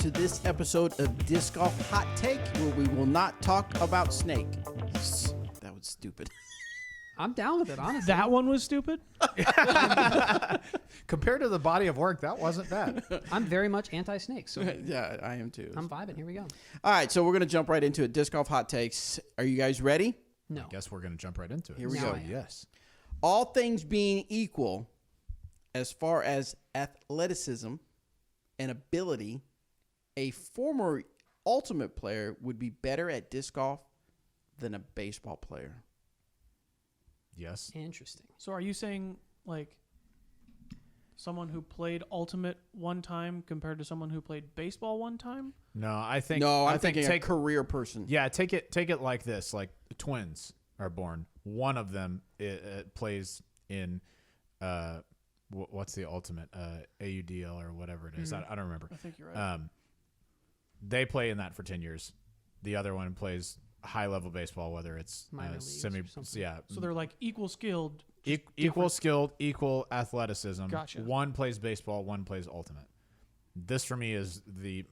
to this episode of Disc Golf Hot Take, where we will not talk about Snake. That was stupid. I'm down with it, honestly. That one was stupid. Compared to the body of work, that wasn't bad. I'm very much anti-snake, so Yeah, I am too. I'm vibing. Here we go. All right, so we're going to jump right into it. Disc Golf Hot Takes. Are you guys ready? No. Guess we're going to jump right into it. Here we Now go. I am. Yes. All things being equal, as far as athleticism and ability, a former Ultimate player would be better at disc golf than a baseball player. Yes. Interesting. So are you saying like someone who played Ultimate one time compared to someone who played baseball one time? No, I think. No, I'm I think thinking a career person. Yeah, take it like this. Like twins are born. One of them plays in what's the Ultimate AUDL or whatever it is. I don't remember. I think you're right. They play in that for 10 years. The other one plays high level baseball, whether it's Minor leagues semi. or something. Yeah. So they're like equal skilled. Equal skilled, equal athleticism. Gotcha. One plays baseball, one plays Ultimate. This for me is the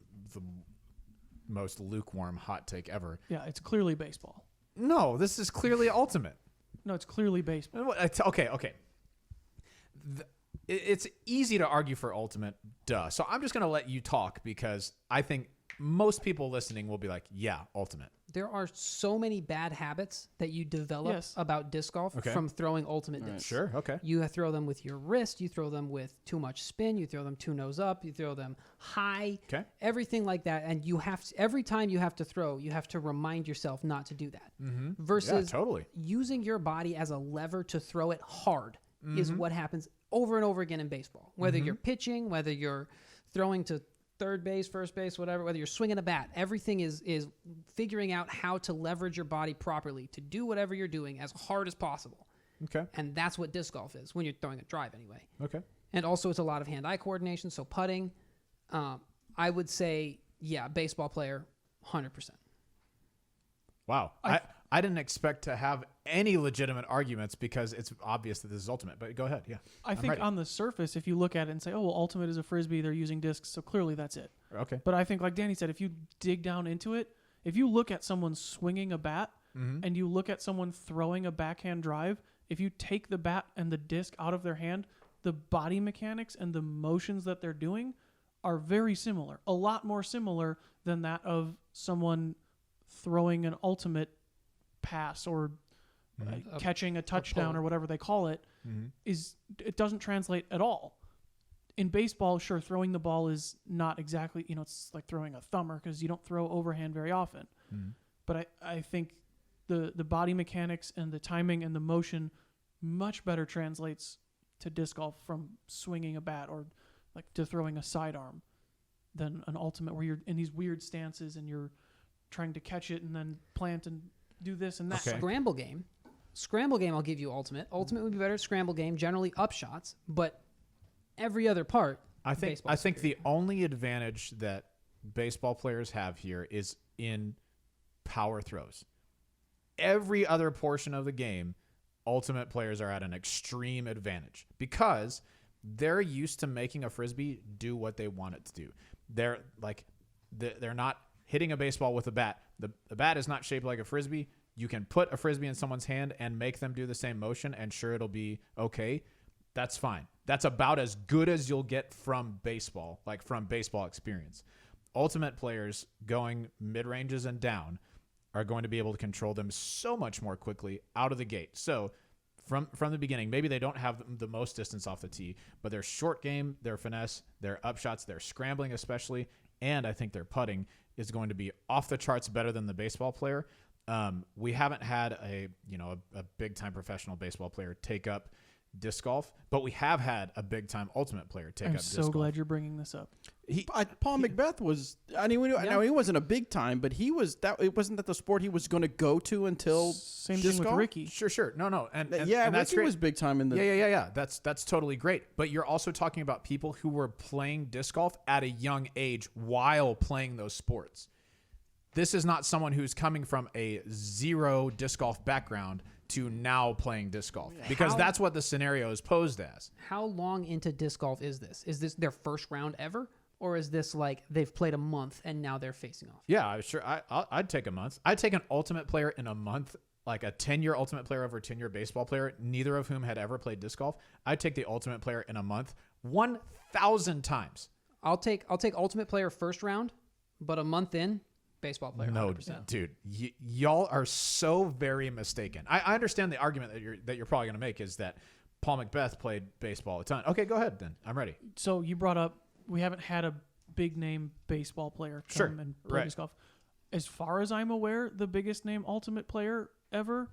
most lukewarm hot take ever. Yeah, it's clearly baseball. No, this is clearly Ultimate. No, it's clearly baseball. Okay. It's easy to argue for Ultimate, duh. So I'm just going to let you talk because I think most people listening will be like, yeah, Ultimate. There are so many bad habits that you develop Yes. about disc golf Okay. from throwing Ultimate discs. Sure, okay. You throw them with your wrist. You throw them with too much spin. You throw them two nose up. You throw them high. Okay. Everything like that. And you have to, every time you have to throw, you have to remind yourself not to do that. Versus Yeah, totally. using your body as a lever to throw it hard is what happens over and over again in baseball. Whether you're pitching, whether you're throwing to third base, first base, whatever, whether you're swinging a bat, everything is figuring out how to leverage your body properly to do whatever you're doing as hard as possible. Okay. And that's what disc golf is when you're throwing a drive anyway. Okay. And also it's a lot of hand-eye coordination, so putting. I would say, yeah, baseball player, 100%. Wow. I didn't expect to have any legitimate arguments because it's obvious that this is Ultimate. But go ahead. Yeah. I I'm think ready. on the surface, if you look at it and say, oh, well, Ultimate is a Frisbee, they're using discs, so clearly that's it. Okay. But I think, like Danny said, if you dig down into it, if you look at someone swinging a bat and you look at someone throwing a backhand drive, if you take the bat and the disc out of their hand, the body mechanics and the motions that they're doing are very similar, a lot more similar than that of someone throwing an Ultimate pass or catching a touchdown pull. or whatever they call it. It doesn't translate at all. In baseball, sure, throwing the ball is not exactly, it's like throwing a thumber because you don't throw overhand very often. But I think the body mechanics and the timing and the motion much better translates to disc golf from swinging a bat or like to throwing a sidearm than an Ultimate where you're in these weird stances and you're trying to catch it and then plant and do this and that. Okay. Scramble game, I'll give you Ultimate. Ultimate would be better at scramble game, generally up shots, but every other part, I think baseball's the superior. only advantage that baseball players have here is in power throws. Every other portion of the game, Ultimate players are at an extreme advantage because they're used to making a Frisbee do what they want it to do. They're not hitting a baseball with a bat. The bat is not shaped like a Frisbee. You can put a Frisbee in someone's hand and make them do the same motion, and sure, it'll be okay. That's fine. That's about as good as you'll get from baseball, like from baseball experience. Ultimate players going mid-ranges and down are going to be able to control them so much more quickly out of the gate. So from the beginning, maybe they don't have the most distance off the tee, but their short game, their finesse, their upshots, their scrambling especially, and I think their putting is going to be off the charts better than the baseball player. We haven't had a big-time professional baseball player take up disc golf, but we have had a big-time Ultimate player take I'm up disc so golf. glad you're bringing this up. Paul Macbeth was. I mean, now he wasn't a big time, but he was. It wasn't that the sport he was going to go to until Same disc thing with golf? Ricky. Sure. No. And Yeah, and that's Ricky great. was big time in the. Yeah. That's totally great. But you're also talking about people who were playing disc golf at a young age while playing those sports. This is not someone who's coming from a zero disc golf background to now playing disc golf because that's what the scenario is posed as. How long into disc golf is this? Is this their first round ever? Or is this like they've played a month and now they're facing off? Yeah, sure. I'd take a month. I'd take an ultimate player in a month, like a 10-year ultimate player over a 10-year baseball player, neither of whom had ever played disc golf. I'd take the ultimate player in a month 1,000 times. I'll take ultimate player first round, but a month in, baseball player. No, 100%. dude, y'all are so very mistaken. I understand the argument that you're probably going to make is that Paul Macbeth played baseball a ton. Okay, go ahead then. I'm ready. So you brought up we haven't had a big name baseball player come Sure, and play disc golf. As far as I'm aware, the biggest name ultimate player ever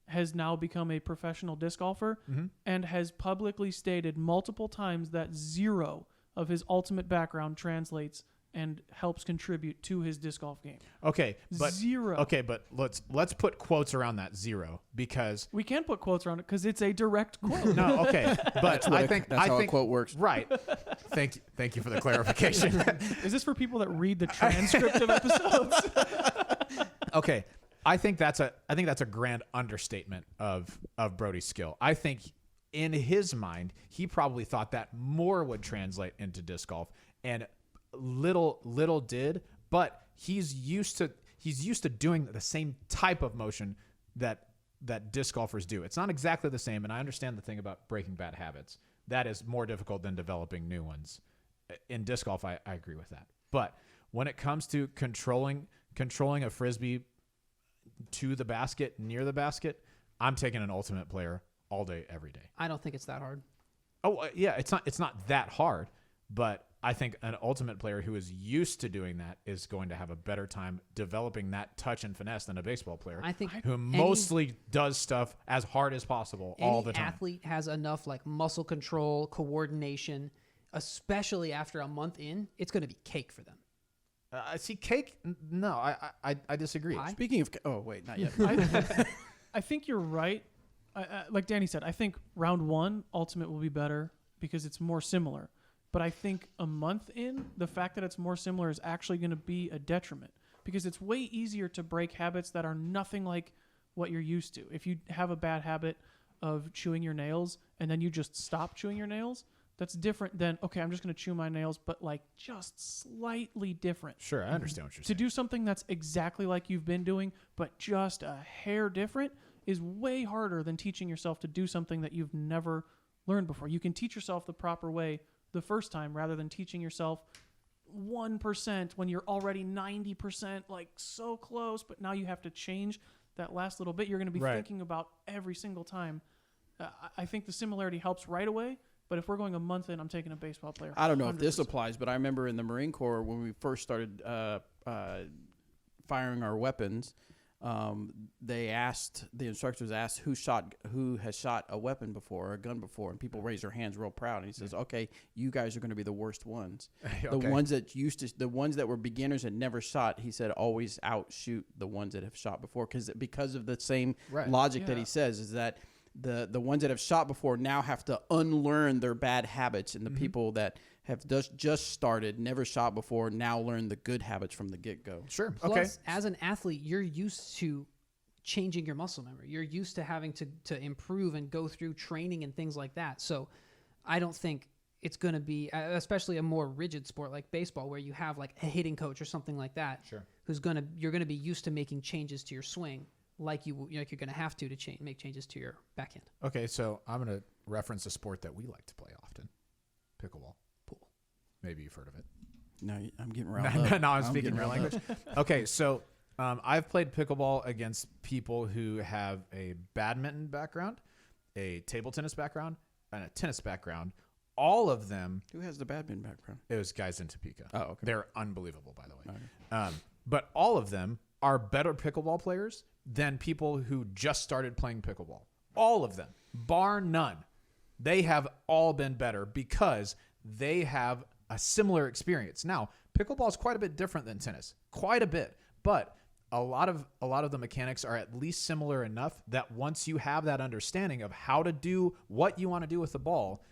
has now become a professional disc golfer and has publicly stated multiple times that 0 of his ultimate background translates and helps contribute to his disc golf game. Okay, but 0. Okay, but let's put quotes around that 0 because We can put quotes around it because it's a direct quote. no, okay, but I think that's how a quote works. Right. Thank you for the clarification. Is this for people that read the transcript of episodes? Okay, I think that's a grand understatement of Brody's skill. I think in his mind, he probably thought that more would translate into disc golf, and little did. But he's used to doing the same type of motion that disc golfers do. It's not exactly the same, and I understand the thing about breaking bad habits. That is more difficult than developing new ones. In disc golf, I agree with that. But when it comes to controlling a frisbee to the basket, near the basket, I'm taking an ultimate player all day, every day. I don't think it's that hard. Oh yeah, it's not that hard, but I think an ultimate player who is used to doing that is going to have a better time developing that touch and finesse than a baseball player. I think who mostly does stuff as hard as possible all the time. Any athlete has enough like muscle control, coordination, especially after a month in, it's going to be cake for them. See, cake? No, I disagree. Pie? Speaking of, oh wait, not yet. I think you're right. Like Danny said, I think round 1 ultimate will be better because it's more similar. But I think a month in, the fact that it's more similar is actually going to be a detriment because it's way easier to break habits that are nothing like what you're used to. If you have a bad habit of chewing your nails and then you just stop chewing your nails, that's different than, okay, I'm just going to chew my nails, but like just slightly different. Sure, I understand what you're To saying. do something that's exactly like you've been doing, but just a hair different is way harder than teaching yourself to do something that you've never learned before. You can teach yourself the proper way the first time rather than teaching yourself 1% when you're already 90%, like so close, but now you have to change that last little bit. You're going to be Right. thinking about every single time. I think the similarity helps right away, but if we're going a month in, I'm taking a baseball player. I don't know if this 100%. applies, but I remember in the Marine Corps when we first started firing our weapons, the instructors asked who has shot a weapon before, or a gun before, and people raise their hands real proud. And he says, "Okay, you guys are going to be the worst ones. The Okay. ones that were beginners and never shot." He said, "Always outshoot the ones that have shot before, because of the same Right. logic that Yeah. he says is that." The ones that have shot before now have to unlearn their bad habits, and the people that have just started, never shot before, now learn the good habits from the get-go. Sure. Plus, Okay. as an athlete, you're used to changing your muscle memory. You're used to having to improve and go through training and things like that. So I don't think it's going to be, especially a more rigid sport like baseball, where you have like a hitting coach or something like that, Sure. you're going to be used to making changes to your swing like you're going to have to make changes to your backhand. Okay, so I'm going to reference a sport that we like to play often, pickleball. Pool. Maybe you've heard of it. No, I'm getting riled up. No, I'm speaking getting real riled language. Okay, so I've played pickleball against people who have a badminton background, a table tennis background, and a tennis background. All of them, Who has the badminton background? it was guys in Topeka. Oh, okay. They're unbelievable, by the way. Okay. But all of them are better pickleball players than people who just started playing pickleball. All of them, bar none. They have all been better because they have a similar experience. Now, pickleball is quite a bit different than tennis, quite a bit, but a lot of the mechanics are at least similar enough that once you have that understanding of how to do what you want to do with the ball,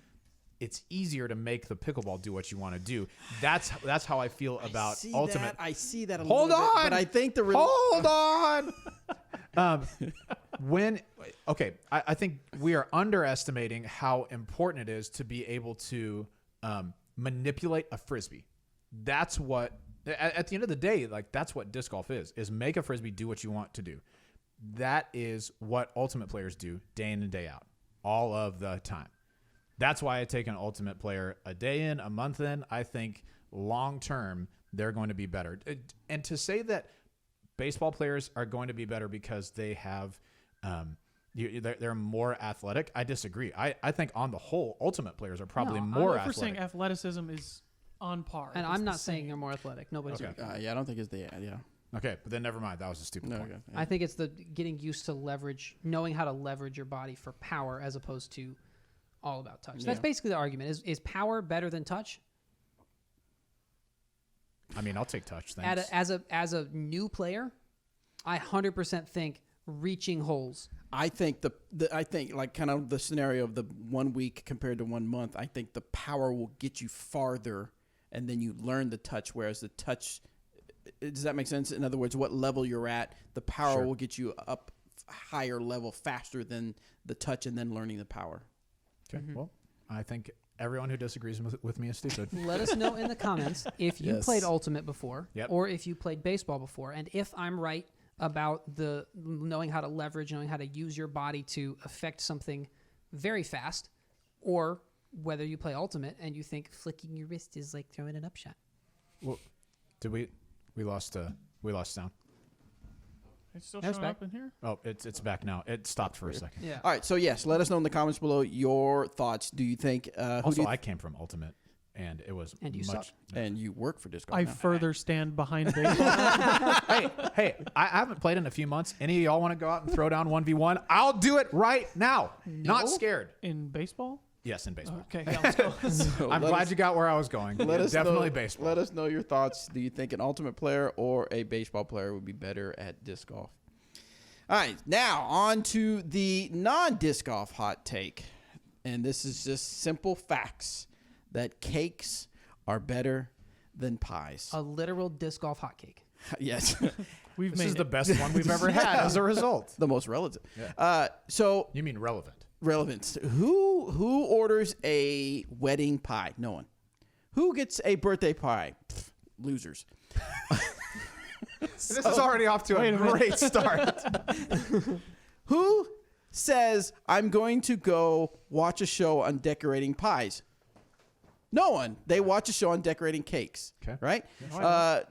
it's easier to make the pickleball do what you want to do. That's how I feel about ultimate. I see that. Hold little bit, on, but I think hold on. I think we are underestimating how important it is to be able to manipulate a frisbee. That's what at the end of the day, like that's what disc golf is make a frisbee do what you want to do. That is what ultimate players do day in and day out, all of the time. That's why I take an ultimate player a day in, a month in. I think long term they're going to be better. And to say that baseball players are going to be better because they have they're more athletic, I disagree. I think on the whole, ultimate players are probably more If we're athletic. saying athleticism is on par. And it's I'm the not saying same. they're more athletic. Nobody's. Okay. Yeah, I don't think it's the yeah. Okay, but then never mind. That was a stupid No, point. okay. I think it's the getting used to leverage, knowing how to leverage your body for power as opposed to all about touch. That's Yeah. basically the argument. Is power better than touch? I mean, I'll take touch. Thanks. As a new player, I 100% think reaching holes. I think I think like kind of the scenario of the 1 week compared to 1 month. I think the power will get you farther, and then you learn the touch. Whereas the touch, does that make sense? In other words, what level you're at, the power Sure. will get you up higher level faster than the touch, and then learning the power. Okay. Well, I think everyone who disagrees with me is stupid. Let us know in the comments if you Yes. played Ultimate before Yep. or if you played baseball before. And if I'm right about the knowing how to leverage, knowing how to use your body to affect something very fast, or whether you play Ultimate and you think flicking your wrist is like throwing an upshot. Well, did we lost sound? It's still That's showing back. up in here. Oh, it's back now. It stopped for a second. Yeah. All right, so yes, let us know in the comments below your thoughts. Do you think? Who do Also, you I came from Ultimate, and it was And you much. suck. and you work for disc golf I now. further stand behind baseball. hey, I haven't played in a few months. Any of y'all want to go out and throw down 1v1? I'll do it right now. Not scared. In baseball? Yes, in baseball. Okay, yeah, let's go. So I'm let glad us- you got where I was going. Let us Definitely know, baseball. Let us know your thoughts. Do you think an ultimate player or a baseball player would be better at disc golf? All right, now on to the non-disc golf hot take. And this is just simple facts that cakes are better than pies. A literal disc golf hotcake. Yes. We've This made is the it. best one we've ever had as a result. The most relative. Yeah. So You mean relevant? relevance. Who orders a wedding pie? No one. Who gets a birthday pie? Pfft, losers. This is already off to a great start. Who says I'm going to go watch a show on decorating pies? No one. They watch a show on decorating cakes. Okay. Right?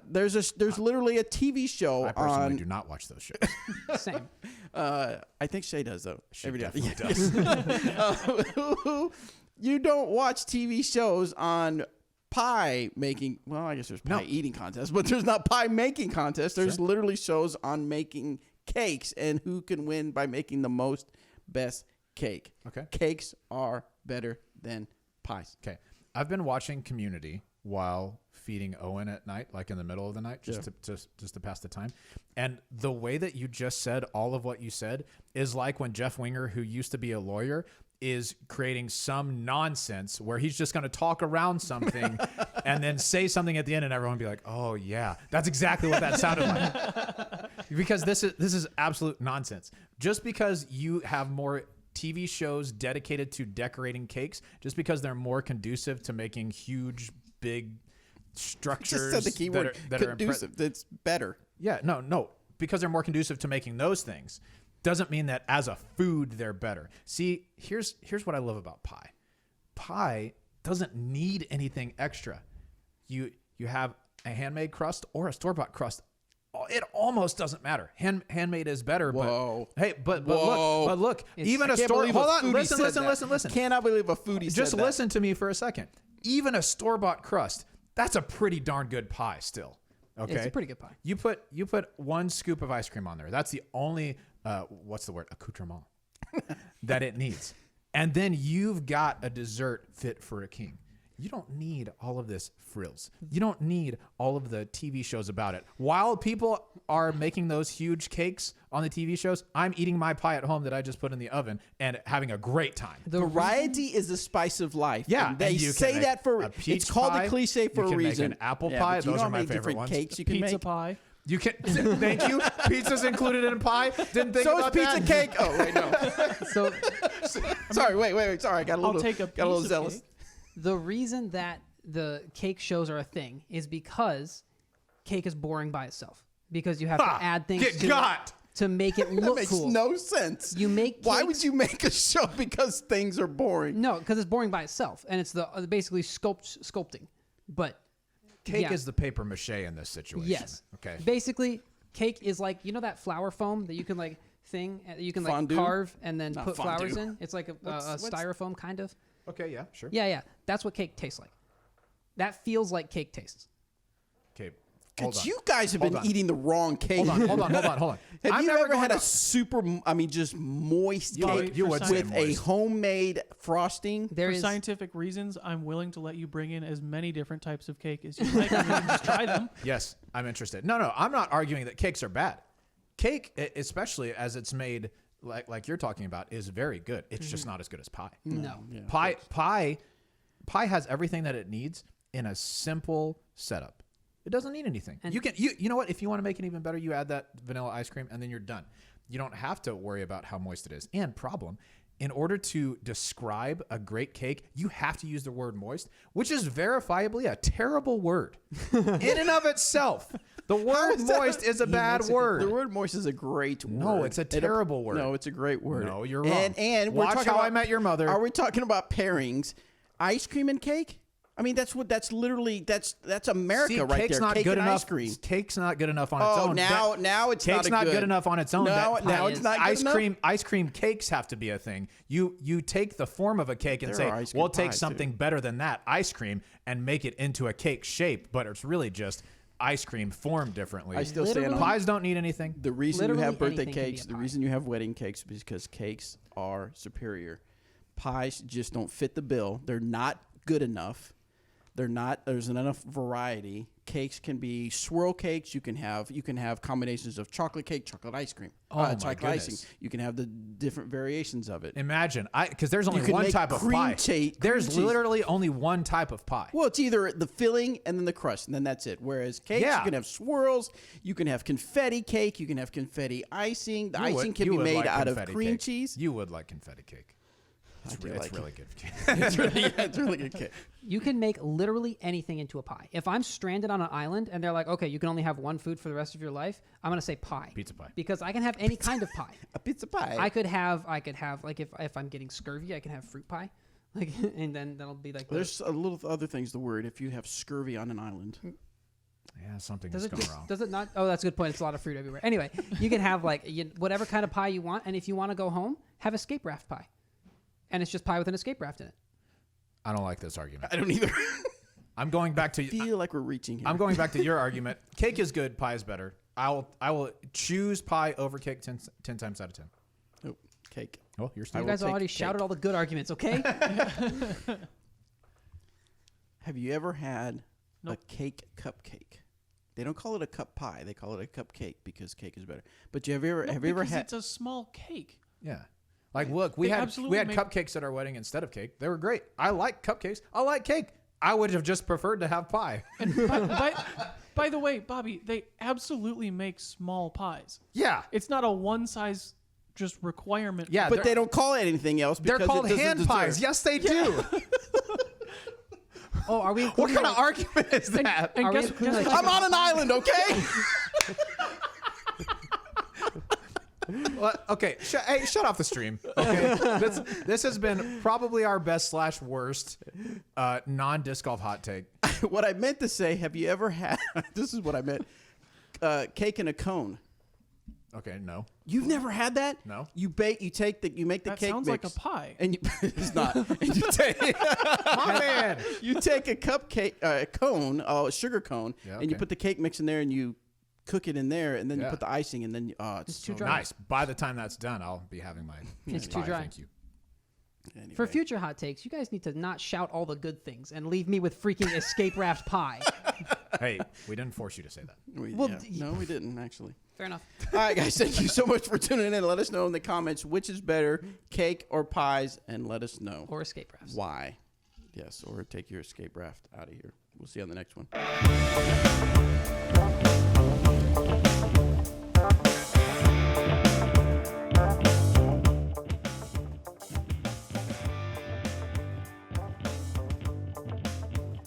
There's literally a TV show I personally on. do not watch those shows. Same. I think Shay does though. She Every day. definitely does. You don't watch TV shows on pie making. Well, I guess there's pie No. eating contests, but there's not pie making contests. There's Sure. literally shows on making cakes and who can win by making the most best cake. Okay. Cakes are better than pies. Okay. I've been watching Community while feeding Owen at night, like in the middle of the night, just to pass the time. And the way that you just said all of what you said is like when Jeff Winger, who used to be a lawyer, is creating some nonsense where he's just going to talk around something and then say something at the end, and everyone will be like, "Oh yeah, that's exactly what that sounded like." Because this is absolute nonsense. Just because you have more TV shows dedicated to decorating cakes, just because they're more conducive to making huge, big structures Just said the keyword that are conducive. It's better. yeah, no, because they're more conducive to making those things doesn't mean that as a food they're better. See, here's what I love about pie. Pie doesn't need anything extra. You have a handmade crust or a store-bought crust. It almost doesn't matter. Handmade is better. Whoa. But hey, but Whoa. look, even I a can't store. believe a Hold on, foodie said that. listen. Cannot believe a foodie Just said that. listen to me for a second. Even a store-bought crust, that's a pretty darn good pie still. Okay, It's a pretty good pie. You put 1 scoop of ice cream on there. That's the only what's the word, accoutrement that it needs. And then you've got a dessert fit for a king. You don't need all of this frills. You don't need all of the TV shows about it. While people are making those huge cakes on the TV shows, I'm eating my pie at home that I just put in the oven and having a great time. Variety is the spice of life. Yeah, And they and you can say make that for a peach it's called pie, a cliche for you a can make reason. an apple Yeah, pie. but you Those know are how my many favorite different ones. cakes you can Pizza make. pie. You can thank you. Pizza's included in pie. Didn't think So is about pizza that. cake. Oh wait, no. So Sorry, wait. Sorry, I got a I'll little. take a got a little piece of zealous. cake. the reason that the cake shows are a thing is because cake is boring by itself. Because you have to add things Get to got. it to make it That look makes cool. no sense. You make Why cakes- would you make a show because things are boring? No, because it's boring by itself, and it's the basically sculpting. But Cake yeah. is the paper mache in this situation. Yes. Okay. Basically, cake is like that flour foam that you can like you can like Fondue? carve and then Not put fondue. flowers in. It's like a What's- styrofoam kind of. Okay. Yeah. Sure. Yeah. That's what cake tastes like. That feels like cake tastes. Okay. Hold on. You guys have been Hold on. eating the wrong cake. Hold on. Hold on. Have I'm you never ever going had to- a super, just moist You cake would- you would say with a moist. homemade frosting? There For is scientific reasons, I'm willing to let you bring in as many different types of cake as you like. And we can just try them. Yes, I'm interested. No, I'm not arguing that cakes are bad. Cake, especially as it's made, like you're talking about, is very good. It's just not as good as pie. no. Pie has everything that it needs in a simple setup. It doesn't need anything. And- You know what? If you want to make it even better, you add that vanilla ice cream, and then you're done. You don't have to worry about how moist it is. And problem, in order to describe a great cake, you have to use the word moist, which is verifiably a terrible word in and of itself. The word moist is a bad word. The word moist is a great word. No, it's a terrible word. No, it's a great word. No, you're wrong. And we're Watch talking How about, I Met Your Mother. Are we talking about pairings? Ice cream and cake? I mean, that's America See, right cake's there. not Cake good and enough. ice cream. Cake's not good enough on its Oh, own. now it's cake's not good enough on its own. No, now it's not good ice enough? cream. Ice cream cakes have to be a thing. You take the form of a cake and There are say, ice cream we'll take pies, something better than that, ice cream, and make it into a cake shape, but it's really just ice cream formed differently. I still stand on Pies don't need anything. the reason you Literally have birthday anything can be cakes, a the pie. reason you have wedding cakes is because cakes are superior. Pies just don't fit the bill. They're not good enough. There's not enough variety. Cakes can be swirl cakes. You can have combinations of chocolate cake, chocolate ice cream, Oh, my chocolate goodness. icing. You can have the different variations of it. Imagine, because there's only can one make type of cream pie. cheese- There's cream cheese. literally only one type of pie. Well, it's either the filling and then the crust, and then that's it. Whereas cakes, Yeah. you can have swirls, you can have confetti cake, you can have confetti icing. The You icing would- can you be would made like out of confetti cream cake. cheese. You would like confetti cake. It's, do it's like really good. It's really good cake. You can make literally anything into a pie. If I'm stranded on an island and they're like, okay, you can only have one food for the rest of your life, I'm gonna say pie. Pizza pie. Because I can have any kind of pie. A pizza pie. I could have like if I'm getting scurvy, I can have fruit pie. Like and then that'll be like There's a little other things to word if you have scurvy on an island. Yeah, something does has it gone wrong. does it not? Oh, that's a good point. It's a lot of fruit everywhere. Anyway, you can have like whatever kind of pie you want, and if you want to go home, have escape raft pie, and it's just pie with an escape raft in it. I don't like this argument. I don't either. I'm going back to feel like we're reaching here. I'm going back to your argument. Cake is good, pie is better. I will choose pie over cake 10 times out of 10. Oh, cake. Oh, you're I still You will guys take already cake. shouted all the good arguments, okay? Have you ever had Nope. a cake cupcake? They don't call it a cup pie. They call it a cupcake because cake is better. But have you ever Because had? it's a small cake. Yeah. Like, look, we They had absolutely make- cupcakes at our wedding instead of cake. They were great. I like cupcakes. I like cake. I would have just preferred to have pie. And by the way, Bobby, they absolutely make small pies. Yeah. It's not a one size just requirement. Yeah, But they don't call it anything else. They're because it called doesn't hand deserve- pies. Yes, they do. Oh, are we? What including, kind of like- argument is that? And Are we guess, including, guess like, what? I'm on an island, okay? Well, okay, hey, shut off the stream. Okay, this has been probably our best / worst non-disc golf hot take. What I meant to say, have you ever had? This is what I meant. Cake in a cone. Okay, no. You've never had that? No. You make the That cake sounds mix, like a pie. and you, it's not. And you take My man. you take a cupcake cone, a sugar cone, Yeah, and you okay. put the cake mix in there, and you cook it in there, and then you Yeah. put the icing, and then it's too so dry. Nice. By the time that's done, I'll be having my. It's too pie, dry. Thank you. Anyway. For future hot takes, you guys need to not shout all the good things and leave me with freaking escape raft pie. Hey, we didn't force you to say that. Well, No, we didn't actually. Fair enough. All right, guys, thank you so much for tuning in. Let us know in the comments which is better, cake or pies, and let us know Or escape rafts. why. Yes, or take your escape raft out of here. We'll see you on the next one.